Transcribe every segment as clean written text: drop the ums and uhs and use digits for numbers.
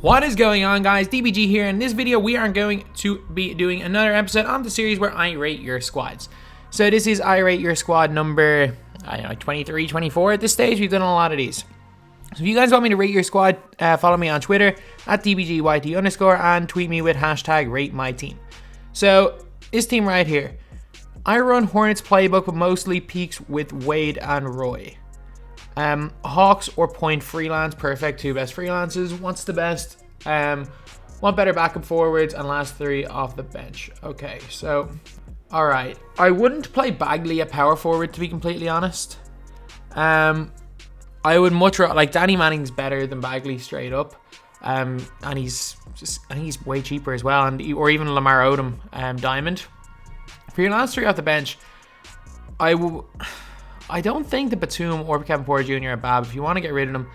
What is going on, guys? DBG here. In this video, we are going to be doing another episode on the series where I rate your squads. So this is I rate your squad number, I don't know, 23, 24 at this stage. We've done a lot of these. So if you guys want me to rate your squad, follow me on Twitter at DBGYT_ and tweet me with hashtag #RateMyTeam. So this team right here, I run Hornets playbook, but mostly peaks with Wade and Roy. Hawks or Point freelance, perfect, two best freelances. What's the best? Want better backup forwards and last three off the bench. Okay, so alright. I wouldn't play Bagley at power forward, to be completely honest. I would much rather, like, Danny Manning's better than Bagley straight up. And I think he's way cheaper as well, or even Lamar Odom, Diamond. For your last three off the bench, I don't think the Batum or Kevin Porter Jr. are bad. If you want to get rid of them,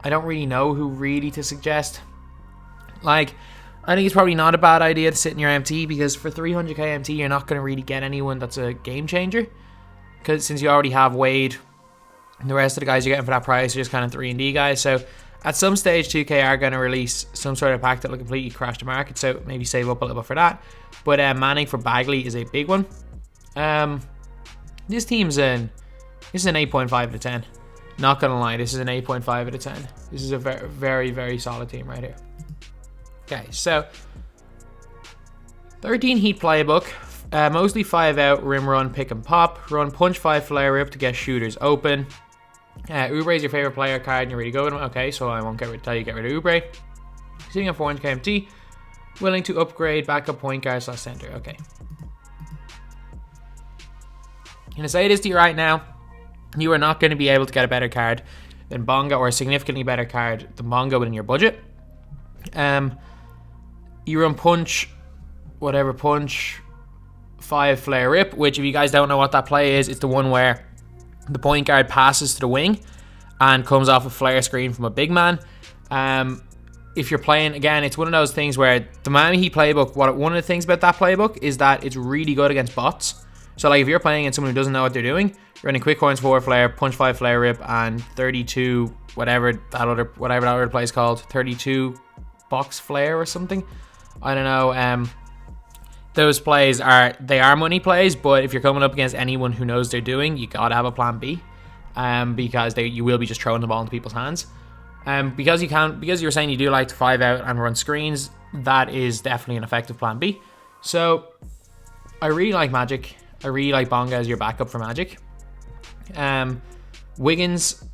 I don't really know who really to suggest. Like, I think it's probably not a bad idea to sit in your MT, because for 300k MT, you're not going to really get anyone that's a game changer. Because since you already have Wade, and the rest of the guys you're getting for that price are just kind of 3&D guys. So at some stage, 2K are going to release some sort of pack that will completely crash the market. So maybe save up a little bit for that. But Manning for Bagley is a big one. This team's an 8.5 out of 10. Not gonna lie, this is an 8.5 out of 10. This is a very, very, very solid team right here. Okay, so 13 Heat playbook, mostly 5 out, rim run, pick and pop, run punch 5 flare rip to get shooters open. Oubre is your favorite player card and you're really good with him. Okay, so I won't tell you to get rid of Oubre. Sitting at 400k MT, willing to upgrade backup point guard / center. Okay. I'm gonna say this to you right now. You are not going to be able to get a better card than Bonga, or a significantly better card than Bonga within your budget. You run punch, whatever punch, 5 flare rip, which if you guys don't know what that play is, it's the one where the point guard passes to the wing and comes off a flare screen from a big man. If you're playing, again, it's one of those things where the Miami Heat playbook, one of the things about that playbook is that it's really good against bots. So like if you're playing against someone who doesn't know what they're doing, you're running quick coins 4 flare, punch 5 flare rip, and 32 whatever that other play is called, 32 box flare or something. I don't know. Those plays are money plays, but if you're coming up against anyone who knows they're doing, you gotta have a plan B, because you will be just throwing the ball into people's hands. Because you're saying you do like to 5 out and run screens, that is definitely an effective plan B. So I really like Magic. I really like Bonga as your backup for Magic. Wiggins,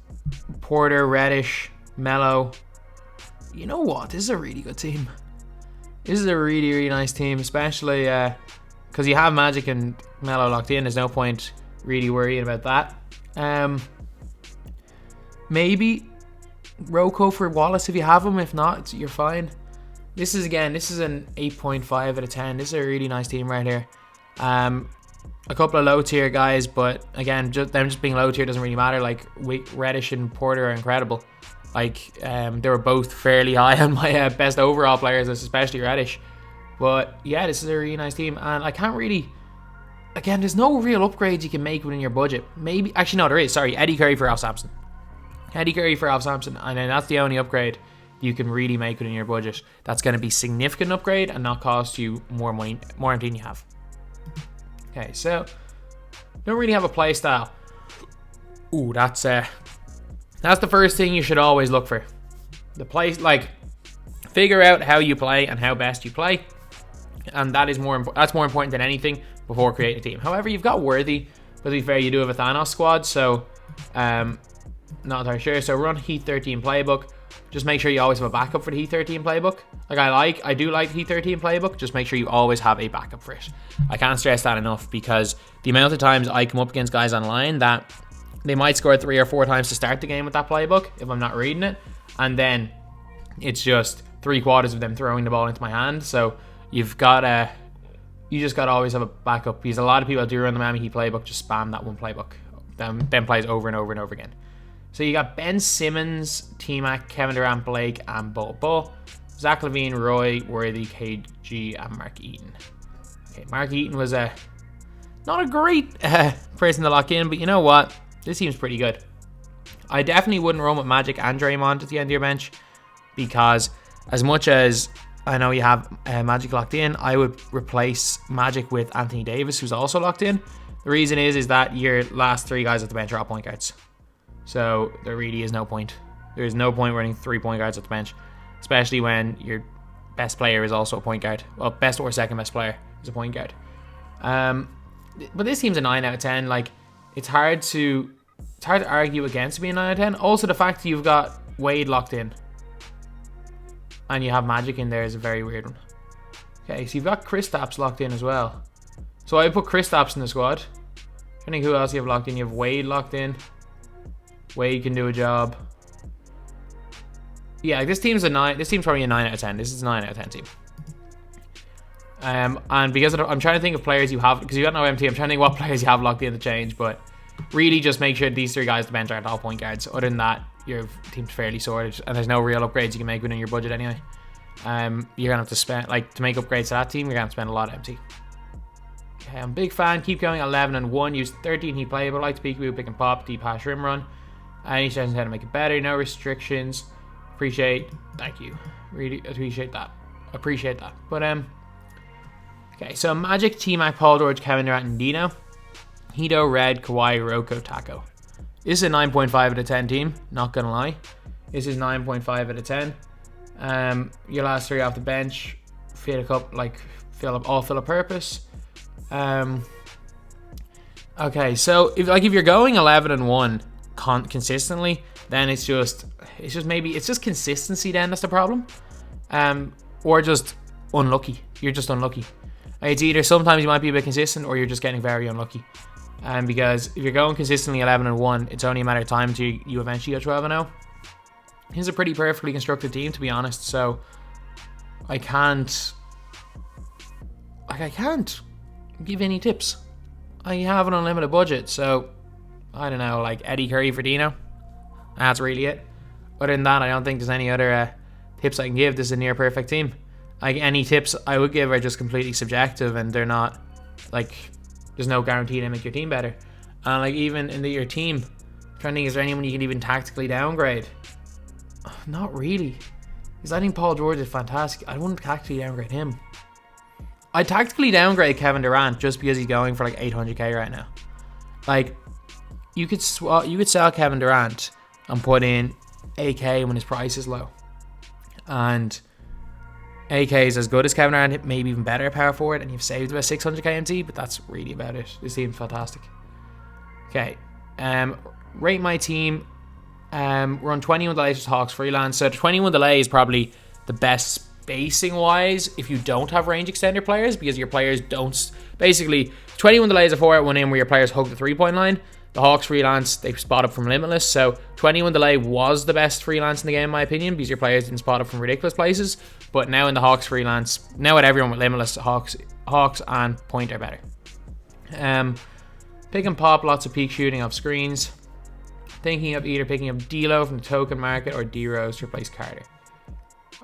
Porter, Reddish, Melo. You know what? This is a really good team. This is a really, really nice team, especially because you have Magic and Melo locked in. There's no point really worrying about that. Maybe Rocco for Wallace if you have him. If not, you're fine. This is an 8.5 out of 10. This is a really nice team right here. A couple of low tier guys, but again, just being low tier doesn't really matter. Like Reddish and Porter are incredible. Like they were both fairly high on my best overall players, especially Reddish. But yeah, this is a really nice team, and I can't really. Again, there's no real upgrades you can make within your budget. Maybe actually no, there is. Sorry, Eddie Curry for Al Sampson. Eddie Curry for Al Sampson, and then that's the only upgrade you can really make within your budget. That's going to be significant upgrade and not cost you more money, more than you have. Okay, so don't really have a play style. Ooh, that's the first thing you should always look for. The play, like, figure out how you play and how best you play, and that's more important than anything before creating a team. However, you've got Worthy, but to be fair, you do have a Thanos squad, so not entirely sure. So run Heat 13 playbook. Just make sure you always have a backup for the Heat 13 playbook. I do like the Heat 13 playbook. Just make sure you always have a backup for it. I can't stress that enough, because the amount of times I come up against guys online that they might score 3 or 4 times to start the game with that playbook if I'm not reading it, and then it's just 3/4 of them throwing the ball into my hand. So you just gotta always have a backup, because a lot of people do run the Miami Heat playbook, just spam that one playbook, then plays over and over and over again. So you got Ben Simmons, T-Mac, Kevin Durant, Blake, and Bull. Zach LaVine, Roy, Worthy, KG, and Mark Eaton. Okay, Mark Eaton was not a great person to lock in, but you know what? This team's pretty good. I definitely wouldn't run with Magic and Draymond at the end of your bench, because as much as I know you have Magic locked in, I would replace Magic with Anthony Davis, who's also locked in. The reason is that your last 3 guys at the bench are all point guards. So there really is no point. There is no point running 3 point guards at the bench, especially when your best player is also a point guard. Well, best or second best player is a point guard. But this team's a 9 out of 10. Like, it's hard to argue against being 9 out of 10. Also, the fact that you've got Wade locked in and you have Magic in there is a very weird one. Okay, so you've got Kristaps locked in as well. So I put Kristaps in the squad. I think who else you have locked in. You have Wade locked in. Wade can do a job. Yeah, this team's a 9. This team's probably a 9 out of 10. This is a 9 out of 10 team. And because I'm trying to think of players you have, because you got no MT, I'm trying to think what players you have locked in to change, but really just make sure these 3 guys at the bench aren't all point guards. Other than that, your team's fairly sorted, and there's no real upgrades you can make within your budget anyway. You're gonna have to spend, like, to make upgrades to that team, you're gonna have to spend a lot of MT. Okay, I'm a big fan. Keep going. 11-1. Use 13 heat playable. Like to peekaboo, pick and pop, deep hash, rim run. Any suggestions how to make it better? No restrictions. Appreciate. Thank you. Really appreciate that. Appreciate that. But okay. So Magic, T-Mac, Paul George, Kevin Durant, and Dino. Hito, Red, Kawhi, Rocco, Taco. This is a 9.5 out of 10 team. Not gonna lie. This is 9.5 out of 10. Your last 3 off the bench. Fill a purpose. Okay, so if you're going 11-1 consistently, then it's just consistency. Then that's the problem, or just unlucky. You're just unlucky. It's either sometimes you might be a bit consistent, or you're just getting very unlucky. Because if you're going consistently 11-1, it's only a matter of time until you eventually go 12-0. It's a pretty perfectly constructed team, to be honest. So I can't give any tips. I have an unlimited budget, so I don't know, like Eddie Curry for Dino. That's really it. Other than that, I don't think there's any other tips I can give. This is a near perfect team. Like, any tips I would give are just completely subjective, and they're not, like, there's no guarantee to make your team better. And like, even in your team, I'm trying to think, is there anyone you can even tactically downgrade? Not really, because I think Paul George is fantastic. I wouldn't tactically downgrade him. I'd tactically downgrade Kevin Durant just because he's going for like 800k right now. Like, you could sell Kevin Durant and put in AK when his price is low, and AK is as good as Kevin Durant, maybe even better at power forward, and you've saved about 600k MT, but that's really about it. This team's fantastic. Okay, rate my team. We're on 21 delays with Hawks freelance. So 21 delay is probably the best spacing wise if you don't have range extender players, because your players don't. Basically, 21 delay is a 4-out-1 in where your players hug the 3-point line. The Hawks freelance, they spot up from Limitless. So 21 delay was the best freelance in the game, in my opinion, because your players didn't spot up from ridiculous places. But now in the Hawks freelance, now at everyone with Limitless, Hawks and Point are better. Pick and pop, lots of peak shooting off screens. Thinking of either picking up D-Lo from the token market or D-Rose to replace Carter.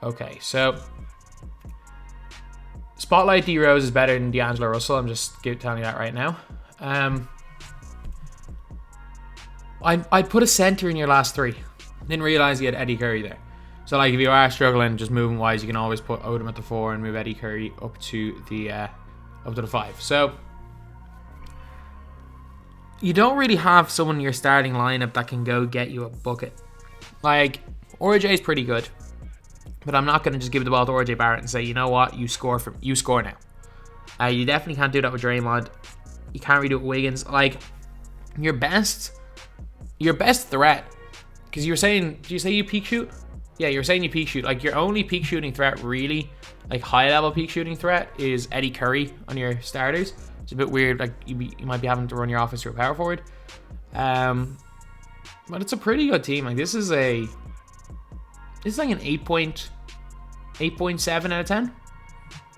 Okay, so Spotlight D-Rose is better than D'Angelo Russell. I'm just telling you that right now. I'd put a center in your last 3. Didn't realize you had Eddie Curry there. So like, if you are struggling just moving wise, you can always put Odom at the 4 and move Eddie Curry up to the 5. So you don't really have someone in your starting lineup that can go get you a bucket. Like, RJ is pretty good, but I'm not going to just give the ball to RJ Barrett and say, you know what, you score now. You definitely can't do that with Draymond. You can't really do it with Wiggins. Like, your best threat, because you were saying, did you say you peak shoot? Yeah, you're saying you peak shoot. Like, your only peak shooting threat, really, like high level peak shooting threat, is Eddie Curry on your starters. It's a bit weird, like you might be having to run your offense through a power forward. But it's a pretty good team. Like, this is like an 8.7 out of 10.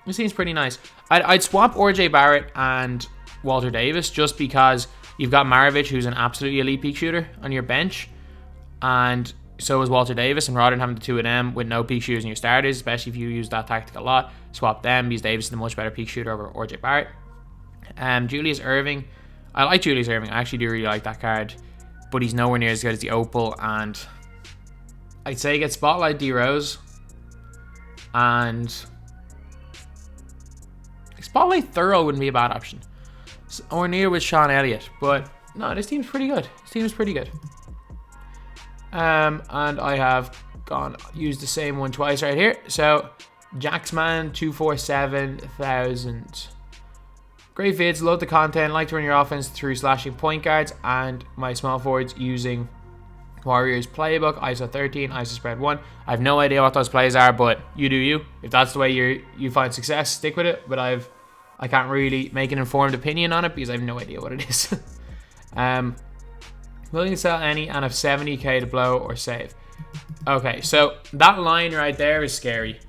This seems pretty nice. I'd swap RJ Barrett and Walter Davis just because you've got Maravich, who's an absolutely elite peak shooter, on your bench, and so is Walter Davis. And rather than having the 2 of them with no peak shooters in your starters, especially if you use that tactic a lot, swap them, because Davis is a much better peak shooter over RJ Barrett. Julius Erving, I like Julius Erving. I actually do really like that card, but he's nowhere near as good as the Opal. And I'd say get Spotlight D Rose. And Spotlight Thorough wouldn't be a bad option. Or near with Sean Elliott. But no, this team's pretty good. This team is pretty good. And I have used the same one twice right here. So Jacksman 247,000. Great vids, love the content, like to run your offense through slashing point guards and my small forwards using Warriors playbook, ISO 13, ISO spread 1. I have no idea what those plays are, but you do you. If that's the way you find success, stick with it. But I can't really make an informed opinion on it because I have no idea what it is. Willing to sell any and have 70k to blow or save. Okay, so that line right there is scary.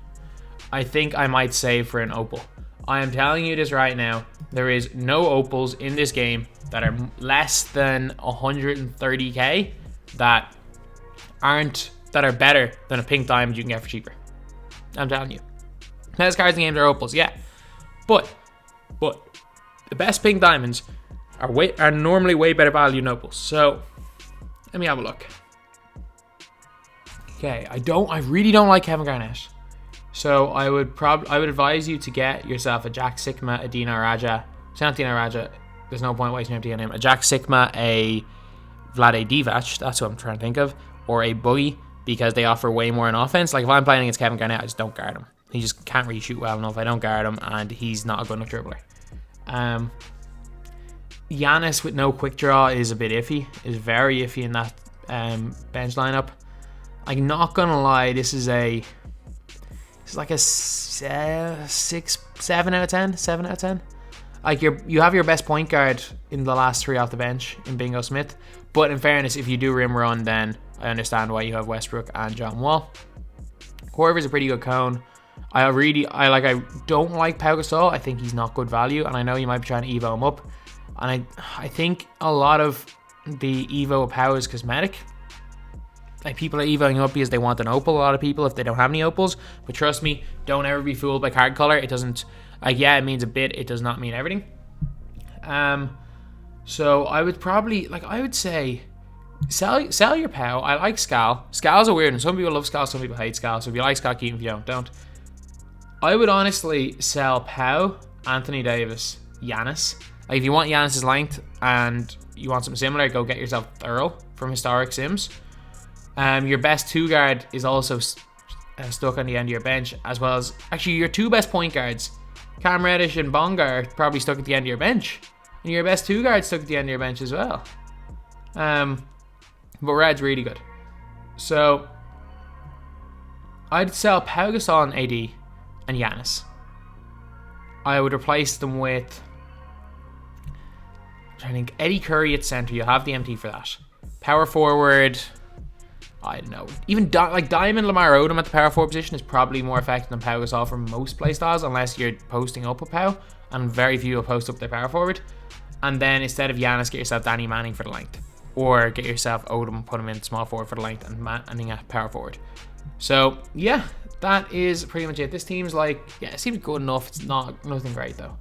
I think I might save for an opal. I am telling you this right now. There is no opals in this game that are less than 130k that are better than a pink diamond you can get for cheaper. I'm telling you. Best cards in the game are opals, yeah. But the best pink diamonds are normally way better value than opals. So let me have a look. Okay, I really don't like Kevin Garnett. So I would advise you to get yourself a Jack Sigma, a Dino Raja. It's not Dino Raja. There's no point wasting empty on him. A Jack Sigma, a Vlade Divac. That's what I'm trying to think of. Or a Boogie, because they offer way more in offense. Like if I'm playing against Kevin Garnett, I just don't guard him. He just can't really shoot well enough. I don't guard him, and he's not a good enough dribbler. Giannis with no quick draw is a bit iffy. Is very iffy in that bench lineup. I'm not gonna lie. This is like a 7 out of 10. 7 out of 10. Like you have your best point guard in the last 3 off the bench in Bingo Smith. But in fairness, if you do rim run, then I understand why you have Westbrook and John Wall. Corver's a pretty good cone. I don't like Pau Gasol. I think he's not good value, and I know you might be trying to evo him up. And I think a lot of the evo of Pau is cosmetic. Like people are evoing up because they want an opal. A lot of people, if they don't have any opals. But trust me, don't ever be fooled by card color. It doesn't. Yeah, it means a bit. It does not mean everything. So I would probably say sell your Pau. I like Skal. Skal's a weird one. Some people love Skal, some people hate Skal. So if you like Skal, keep him. If you don't. I would honestly sell Pau, Anthony Davis, Giannis. Like if you want Giannis's length and you want something similar, go get yourself Thurl from Historic Sims. Your best 2 guard is also stuck on the end of your bench, as well as actually your 2 best point guards, Cam Reddish and Bonga, are probably stuck at the end of your bench, and your best 2 guards stuck at the end of your bench as well. But Red's really good, so I'd sell Pau Gasol and AD and Giannis. I would replace them with, I think, Eddie Curry at center. You'll have the MT for that. Power forward, I don't know. Even Diamond Lamar Odom at the power forward position is probably more effective than Pau Gasol for most playstyles, unless you're posting up with Pau, and very few will post up their power forward. And then instead of Giannis, get yourself Danny Manning for the length, or get yourself Odom, put him in small forward for the length, and Manning at power forward. So yeah, that is pretty much it. This team's it seems good enough. It's nothing great though.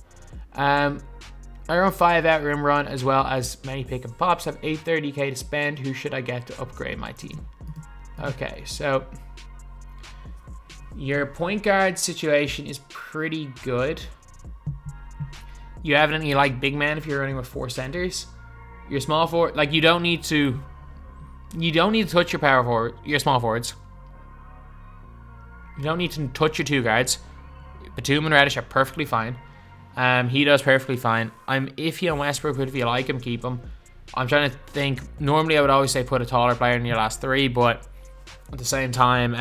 I run 5 out rim run as well as many pick and pops. Have 830k to spend. Who should I get to upgrade my team? Okay, so your point guard situation is pretty good. You have any big man if you're running with 4 centers. Your small forward, you don't need to touch your power forward, your small forwards. You don't need to touch your 2 guards. Batum and Reddish are perfectly fine. He does perfectly fine. I'm iffy on Westbrook, but if you like him, keep him. I'm trying to think. Normally, I would always say put a taller player in your last 3, but at the same time,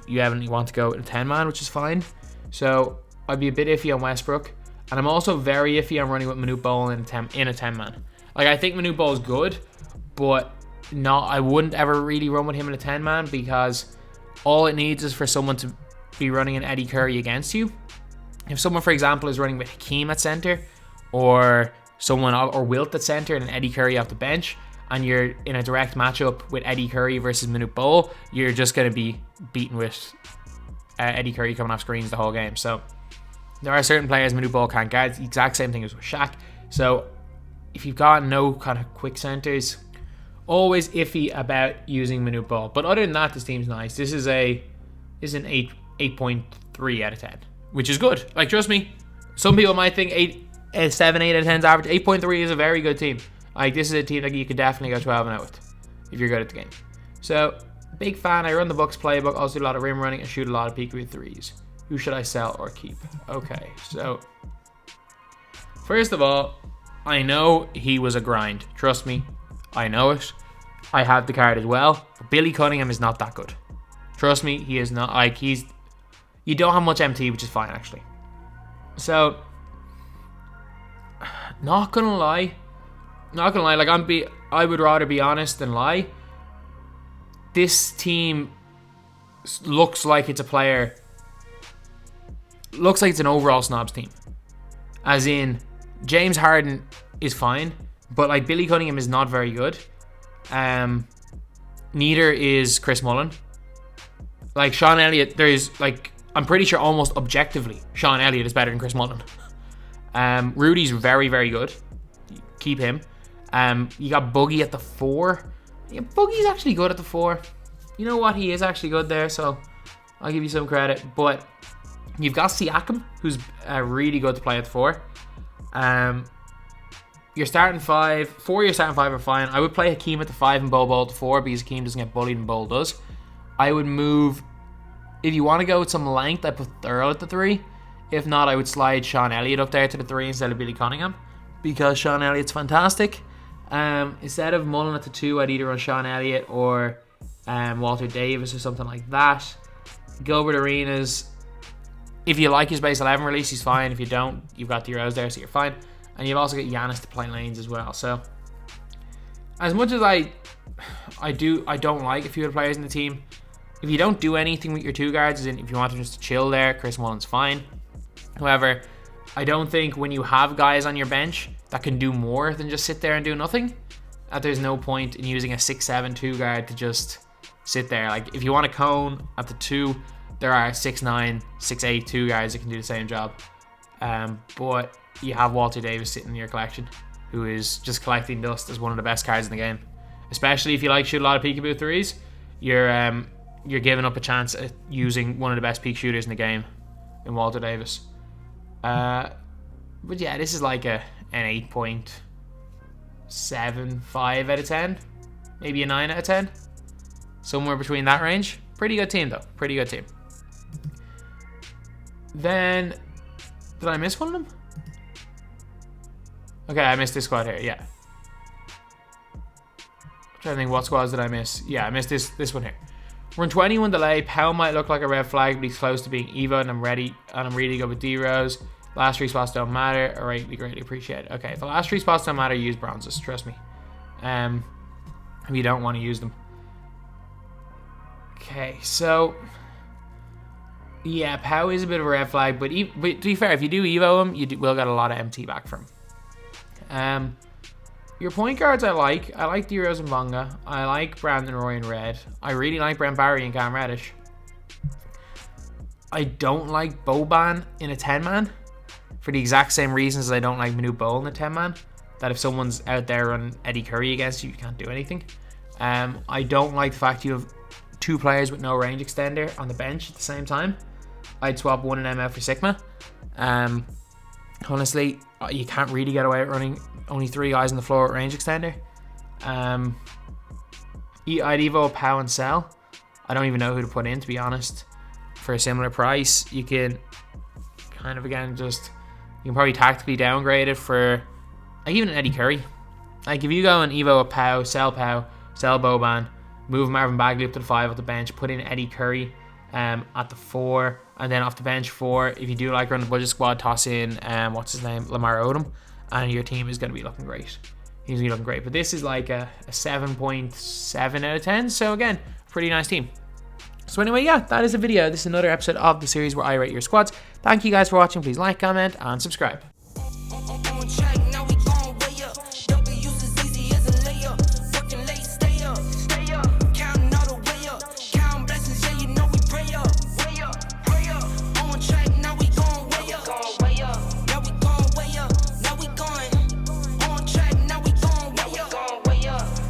you want to go with a 10-man, which is fine. So I'd be a bit iffy on Westbrook, and I'm also very iffy on running with Manute Bol in a 10-man. I think Manute Bol is good, but I wouldn't ever really run with him in a 10-man because all it needs is for someone to be running an Eddie Curry against you. If someone, for example, is running with Hakeem at center, or Wilt at center and an Eddie Curry off the bench, and you're in a direct matchup with Eddie Curry versus Manute Bol, you're just going to be beaten with Eddie Curry coming off screens the whole game. So there are certain players Manute Bol can't guard. It's the exact same thing as with Shaq. So if you've got no kind of quick centers, always iffy about using Manute Bol. But other than that, this team's nice. This is an 8.3 3 out of 10, which is good. Like, trust me, some people might think 7, 8 out of 10 is average. 8.3 is a very good team. Like, this is a team that you could definitely go 12-0 with if you're good at the game. So, big fan. I run the Bucks playbook. Also do a lot of rim running and shoot a lot of peekaboo threes. Who should I sell or keep? Okay, so first of all, I know he was a grind. Trust me, I know it. I have the card as well. But Billy Cunningham is not that good. Trust me, he is not. Like, you don't have much MT, which is fine actually. So, not gonna lie. Like, I would rather be honest than lie. This team looks like it's a player. Looks like it's an overall snobs team. As in, James Harden is fine, but like Billy Cunningham is not very good. Neither is Chris Mullen. Like Sean Elliott, I'm pretty sure almost objectively, Sean Elliott is better than Chris Mullen. Rudy's very, very good. Keep him. You got Boogie at the 4. Yeah, Boogie's actually good at the 4. You know what? He is actually good there, so I'll give you some credit. But you've got Siakam, who's really good to play at the 4. Your starting 5, 4 your starting 5 are fine. I would play Hakeem at the 5 and Bol at the 4 because Hakeem doesn't get bullied and Bol does. I would move, if you want to go with some length, I put Thurl at the 3. If not, I would slide Sean Elliott up there to the 3 instead of Billy Cunningham because Sean Elliott's fantastic. Instead of Mullen at the 2, I'd either run Sean Elliott or Walter Davis or something like that. Gilbert Arenas, if you like his base 11 release, he's fine. If you don't, you've got the Euros there, so you're fine. And you've also got Giannis to play lanes as well. So, as much as I don't like a few of the players in the team. If you don't do anything with your 2 guards, as in if you want them just to chill there, Chris Mullen's fine. However, I don't think when you have guys on your bench that can do more than just sit there and do nothing, that there's no point in using a 6'7" 2 guard to just sit there. Like, if you want a cone at the 2, there are 6'9", 6'8" 2 guys that can do the same job. But you have Walter Davis sitting in your collection, who is just collecting dust as one of the best cards in the game. Especially if you like shoot a lot of peekaboo threes, you're giving up a chance at using one of the best peak shooters in the game in Walter Davis. But yeah, this is like an 8.75 out of 10, maybe a 9 out of 10, somewhere between that range. Pretty good team though, pretty good team. Then, did I miss one of them? Okay, I missed this squad here, yeah. I'm trying to think, what squads did I miss? Yeah, I missed this one here. Run 21 delay. Powell might look like a red flag, but he's close to being Evo, and I'm really good with D-Rose. Last 3 spots don't matter. Alright, we greatly appreciate it. Okay, if the last 3 spots don't matter, use bronzes, trust me. If you don't want to use them. Okay, so yeah, Powell is a bit of a red flag, but to be fair, if you do Evo him, will get a lot of MT back from him. Your point guards I like D-Rose and Bonga. I like Brandon Roy and Red. I really like Brent Barry and Cam Reddish. I don't like Boban in a 10-man for the exact same reasons as I don't like Manute Bol in a 10-man. That if someone's out there running Eddie Curry against you, you can't do anything. I don't like the fact you have 2 players with no range extender on the bench at the same time. I'd swap one of them out for Sigma. Honestly, you can't really get away with running only 3 guys on the floor with range extender. I'd Evo, Pow, and Sell. I don't even know who to put in, to be honest. For a similar price, you can kind of, again, you can probably tactically downgrade it for like even an Eddie Curry. Like, if you go and Evo a Pow, sell Boban, move Marvin Bagley up to the 5 at the bench, put in Eddie Curry at the 4, and then off the bench 4, if you do like run the budget squad, toss in what's his name, Lamar Odom, and your team is going to be looking great. He's going to be looking great. But this is like a 7.7 out of 10. So again, pretty nice team. So anyway, yeah, that is a video. This is another episode of the series where I rate your squads. Thank you guys for watching. Please like, comment, and subscribe.